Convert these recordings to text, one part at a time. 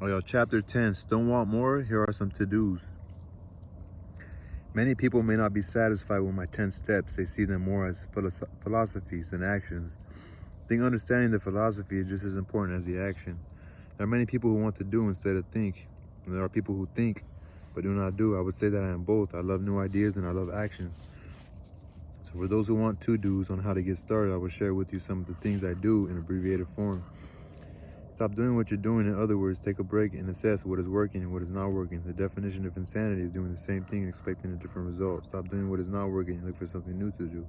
Oh, yo, chapter 10, still want more? Here are some to-dos. Many people may not be satisfied with my 10 steps. They see them more as philosophies than actions. I think understanding the philosophy is just as important as the action. There are many people who want to do instead of think. And there are people who think but do not do. I would say that I am both. I love new ideas and I love action. So for those who want to-dos on how to get started, I will share with you some of the things I do in abbreviated form. Stop doing what you're doing. In other words, take a break and assess what is working and what is not working. The definition of insanity is doing the same thing and expecting a different result. Stop doing what is not working and look for something new to do.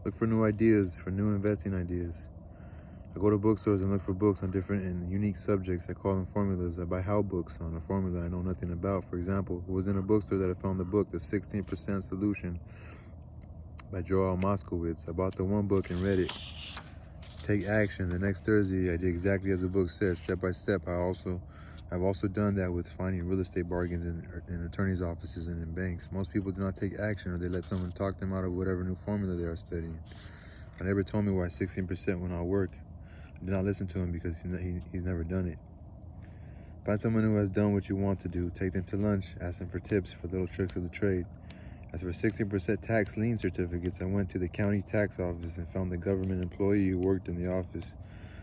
Look for new ideas, for new investing ideas. I go to bookstores and look for books on different and unique subjects. I call them formulas. I buy how books on a formula I know nothing about. For example, it was in a bookstore that I found the book, The 16% Solution by Joel Moskowitz. I bought the one book and read it. Take action. The next Thursday, I did exactly as the book says, step by step. I've also done that with finding real estate bargains in attorneys' offices and in banks. Most people do not take action, or they let someone talk them out of whatever new formula they are studying. My neighbor told me why 16% will not work. I did not listen to him because he's never done it. Find someone who has done what you want to do. Take them to lunch. Ask them for tips for little tricks of the trade. As for 16% tax lien certificates, I went to the county tax office and found the government employee who worked in the office.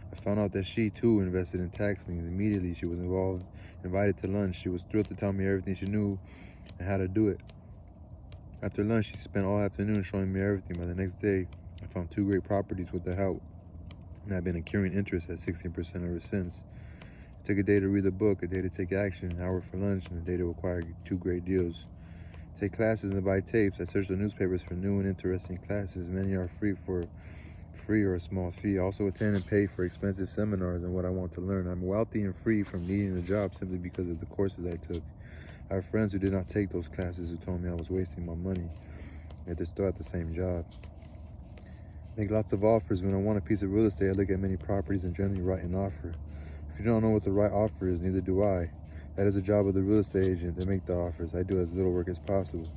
I found out that she too invested in tax liens. Immediately she was invited to lunch. She was thrilled to tell me everything she knew and how to do it. After lunch, she spent all afternoon showing me everything. By the next day, I found 2 great properties with their help, and I've been accruing interest at 16% ever since. It took a day to read the book, a day to take action, an hour for lunch, and a day to acquire 2 great deals. Take classes and buy tapes. I search the newspapers for new and interesting classes. Many are free or a small fee. I also attend and pay for expensive seminars on what I want to learn. I'm wealthy and free from needing a job simply because of the courses I took. I have friends who did not take those classes who told me I was wasting my money, yet they're still at the same job. Make lots of offers. When I want a piece of real estate, I look at many properties and generally write an offer. If you don't know what the right offer is, neither do I. That is the job of the real estate agent to make the offers. I do as little work as possible.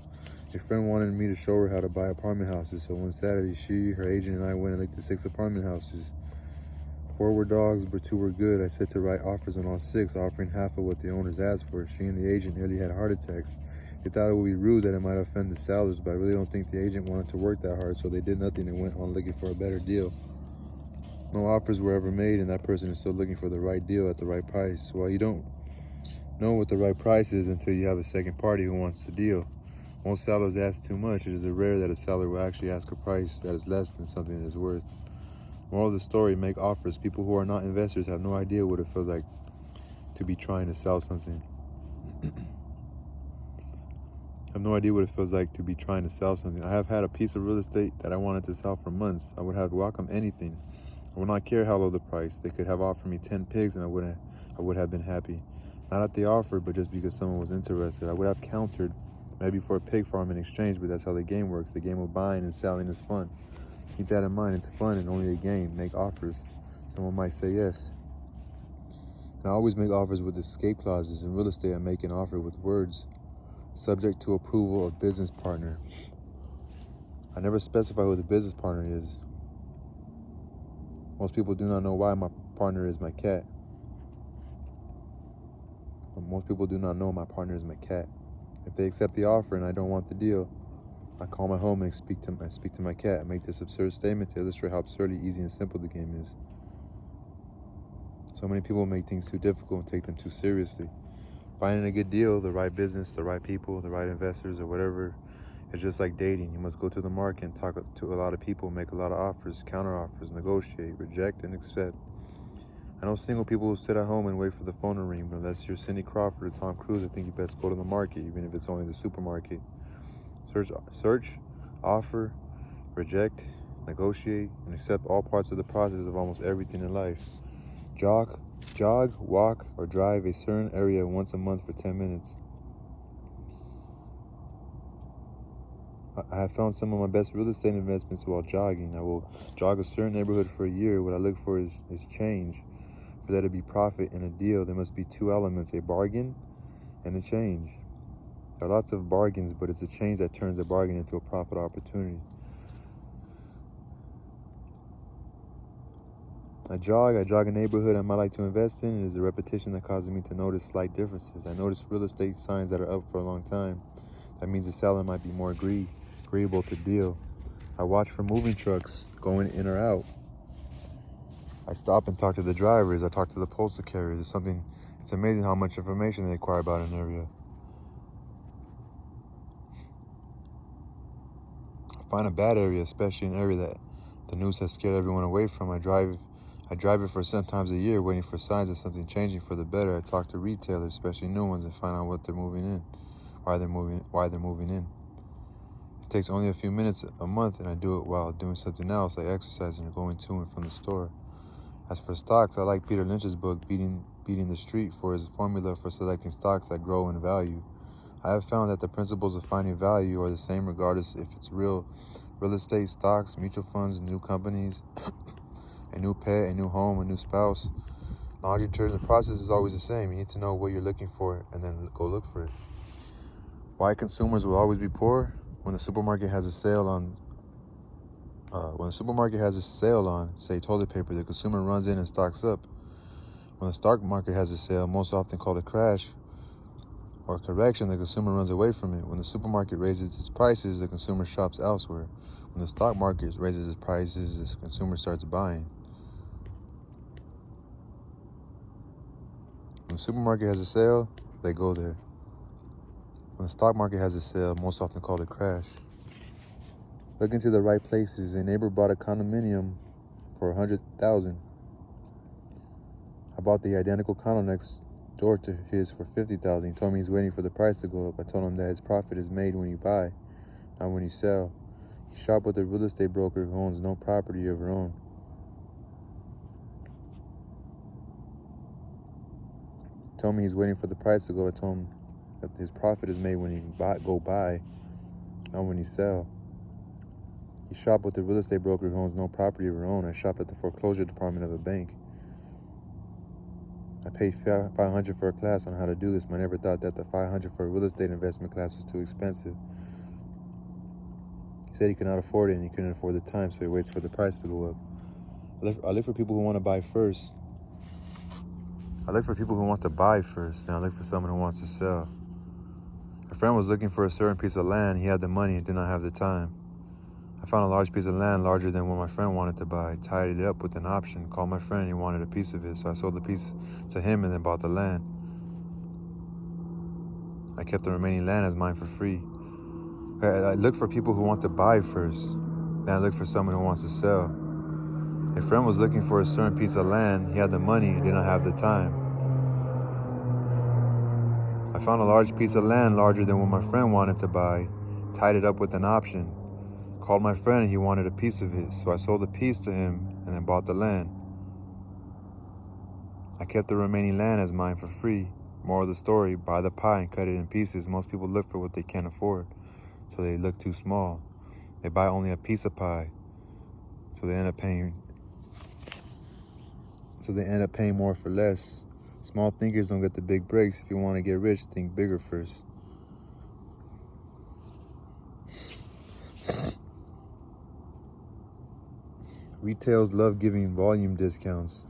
A friend wanted me to show her how to buy apartment houses, so one Saturday she, her agent, and I went and looked at 6 apartment houses. 4 were dogs, but 2 were good. I said to write offers on all 6, offering half of what the owners asked for. She and the agent nearly had heart attacks. They thought it would be rude that it might offend the sellers, but I really don't think the agent wanted to work that hard, so they did nothing and went on looking for a better deal. No offers were ever made, and that person is still looking for the right deal at the right price. Well, you don't know what the right price is until you have a second party who wants the deal. Most sellers ask too much. It is rare that a seller will actually ask a price that is less than something it is worth. Moral of the story, make offers. People who are not investors have no idea what it feels like to be trying to sell something. I have no idea what it feels like to be trying to sell something. I have had a piece of real estate that I wanted to sell for months. I would have welcomed anything. I would not care how low the price. They could have offered me 10 pigs and I would have been happy. Not at the offer, but just because someone was interested. I would have countered, maybe for a pig farm in exchange, but that's how the game works. The game of buying and selling is fun. Keep that in mind. It's fun and only a game. Make offers. Someone might say yes. And I always make offers with escape clauses. In real estate, I make an offer with words. Subject to approval of business partner. I never specify who the business partner is. Most people do not know why my partner is my cat. Most people do not know my partner is my cat. If they accept the offer and I don't want the deal, I call my home and speak to my cat. I make this absurd statement to illustrate how absurdly easy and simple the game is. So many people make things too difficult and take them too seriously. Finding a good deal, the right business, the right people, the right investors, or whatever, it's just like dating. You must go to the market and talk to a lot of people, make a lot of offers, counter offers, negotiate, reject, and accept. I know single people who sit at home and wait for the phone to ring, but unless you're Cindy Crawford or Tom Cruise, I think you best go to the market, even if it's only the supermarket. Search, offer, reject, negotiate, and accept all parts of the process of almost everything in life. Jog, walk, or drive a certain area once a month for 10 minutes. I have found some of my best real estate investments while jogging. I will jog a certain neighborhood for a year. What I look for is change. For there to be profit in a deal, there must be 2 elements, a bargain and a change. There are lots of bargains, but it's a change that turns a bargain into a profit opportunity. I jog a neighborhood I might like to invest in. It is the repetition that causes me to notice slight differences. I notice real estate signs that are up for a long time. That means the seller might be more agreeable to deal. I watch for moving trucks going in or out. I stop and talk to the drivers. I talk to the postal carriers. It's amazing how much information they acquire about an area. I find a bad area, especially an area that the news has scared everyone away from. I drive it for sometimes a year, waiting for signs of something changing for the better. I talk to retailers, especially new ones, and find out what they're moving in, why they're moving in. It takes only a few minutes a month, and I do it while doing something else, like exercising or going to and from the store. As for stocks, I like Peter Lynch's book, Beating the Street, for his formula for selecting stocks that grow in value. I have found that the principles of finding value are the same regardless if it's real estate, stocks, mutual funds, new companies, a new pet, a new home, a new spouse. Long term, the process is always the same. You need to know what you're looking for and then go look for it. Why consumers will always be poor? When the supermarket has a sale on, say, toilet paper, the consumer runs in and stocks up. When the stock market has a sale, most often called a crash or correction, the consumer runs away from it. When the supermarket raises its prices, the consumer shops elsewhere. When the stock market raises its prices, the consumer starts buying. When the supermarket has a sale, they go there. When the stock market has a sale, most often called a crash. Look into the right places. A neighbor bought a condominium for $100,000. I bought the identical condo next door to his for $50,000. He told me he's waiting for the price to go up. I told him that his profit is made when you buy, not when you sell. He shopped with a real estate broker who owns no property of her own. He told me he's waiting for the price to go. I told him that his profit is made when you go buy, not when you sell. He shopped with a real estate broker who owns no property of her own. I shop at the foreclosure department of a bank. I paid $500 for a class on how to do this, but I never thought that the $500 for a real estate investment class was too expensive. He said he could not afford it and he couldn't afford the time, so he waits for the price to go up. I look for people who want to buy first. I look for people who want to buy first, and I look for someone who wants to sell. A friend was looking for a certain piece of land. He had the money and did not have the time. I found a large piece of land larger than what my friend wanted to buy, tied it up with an option, called my friend and he wanted a piece of it, so I sold the piece to him and then bought the land. I kept the remaining land as mine for free. I look for people who want to buy first, then I look for someone who wants to sell. A friend was looking for a certain piece of land. He had the money and did not have the time. I found a large piece of land larger than what my friend wanted to buy, tied it up with an option, called my friend and he wanted a piece of it, so I sold the piece to him and then bought the land. I kept the remaining land as mine for free. Moral of the story, buy the pie and cut it in pieces. Most people look for what they can't afford, so they look too small. They buy only a piece of pie, so they end up paying more for less. Small thinkers don't get the big breaks. If you want to get rich, think bigger first. Retailers love giving volume discounts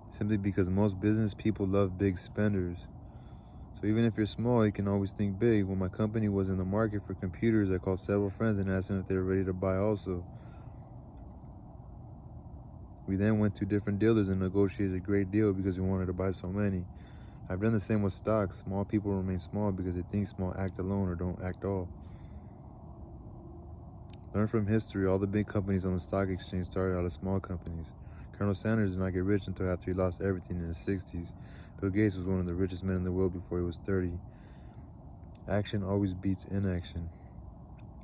simply because most business people love big spenders. So even if you're small, you can always think big. When my company was in the market for computers, I called several friends and asked them if they were ready to buy also. We then went to different dealers and negotiated a great deal because we wanted to buy so many. I've done the same with stocks. Small people remain small because they think small, act alone, or don't act all. Learn from history. All the big companies on the stock exchange started out as small companies. Colonel Sanders did not get rich until after he lost everything in the 60s. Bill Gates was one of the richest men in the world before he was 30. Action always beats inaction.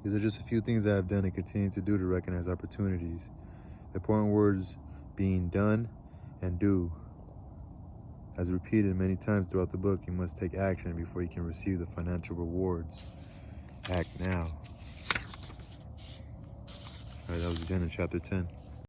These are just a few things I have done and continue to do to recognize opportunities. The important words being done and do. As repeated many times throughout the book, you must take action before you can receive the financial rewards. Act now. All right, that was the end of chapter 10.